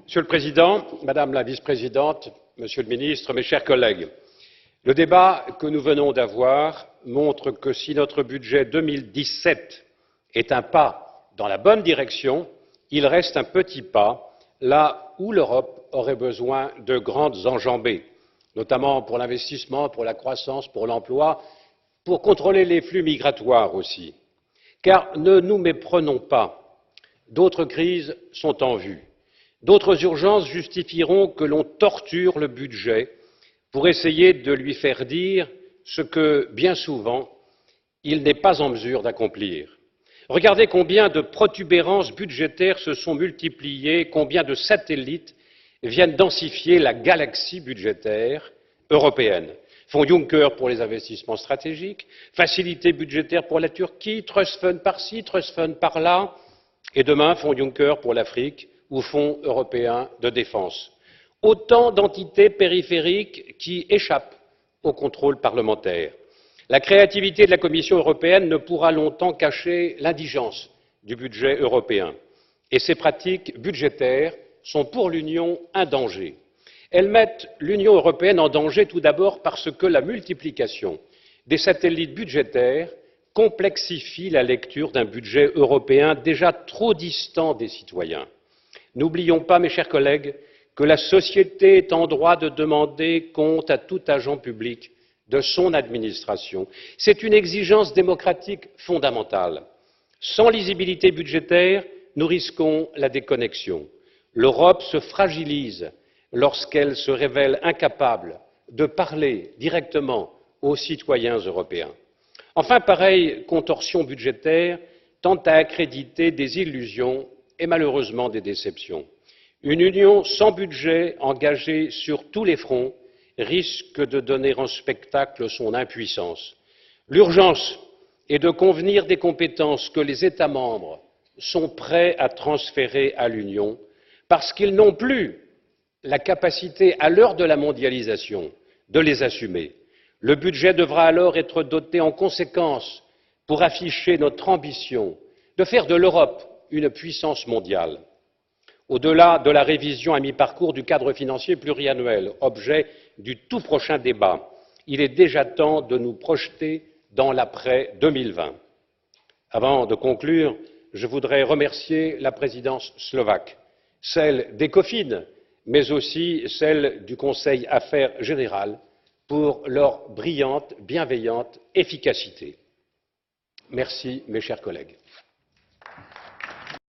Monsieur le Président, Madame la Vice-présidente, Monsieur le Ministre, mes chers collègues, le débat que nous venons d'avoir montre que si notre budget 2017 est un pas dans la bonne direction, il reste un petit pas là où l'Europe aurait besoin de grandes enjambées, notamment pour l'investissement, pour la croissance, pour l'emploi, pour contrôler les flux migratoires aussi. Car ne nous méprenons pas, d'autres crises sont en vue. D'autres urgences justifieront que l'on torture le budget pour essayer de lui faire dire ce que, bien souvent, il n'est pas en mesure d'accomplir. Regardez combien de protubérances budgétaires se sont multipliées, combien de satellites viennent densifier la galaxie budgétaire européenne. Fonds Juncker pour les investissements stratégiques, facilité budgétaire pour la Turquie, trust fund par-ci, trust fund par-là, et demain, Fonds Juncker pour l'Afrique ou Fonds européen de défense. Autant d'entités périphériques qui échappent au contrôle parlementaire. La créativité de la Commission européenne ne pourra longtemps cacher l'indigence du budget européen. Et ces pratiques budgétaires sont pour l'Union un danger. Elles mettent l'Union européenne en danger tout d'abord parce que la multiplication des satellites budgétaires complexifie la lecture d'un budget européen déjà trop distant des citoyens. N'oublions pas, mes chers collègues, que la société est en droit de demander compte à tout agent public de son administration. C'est une exigence démocratique fondamentale. Sans lisibilité budgétaire, nous risquons la déconnexion. L'Europe se fragilise lorsqu'elle se révèle incapable de parler directement aux citoyens européens. Enfin, pareille contorsion budgétaire tend à accréditer des illusions et malheureusement des déceptions. Une union sans budget engagée sur tous les fronts risque de donner en spectacle son impuissance. L'urgence est de convenir des compétences que les États membres sont prêts à transférer à l'Union parce qu'ils n'ont plus la capacité, à l'heure de la mondialisation, de les assumer. Le budget devra alors être doté en conséquence pour afficher notre ambition de faire de l'Europe une puissance mondiale. Au-delà de la révision à mi-parcours du cadre financier pluriannuel, objet du tout prochain débat, il est déjà temps de nous projeter dans l'après 2020. Avant de conclure, je voudrais remercier la présidence slovaque, celle d'ECOFIN, mais aussi celle du Conseil Affaires générales, pour leur brillante, bienveillante efficacité. Merci, mes chers collègues.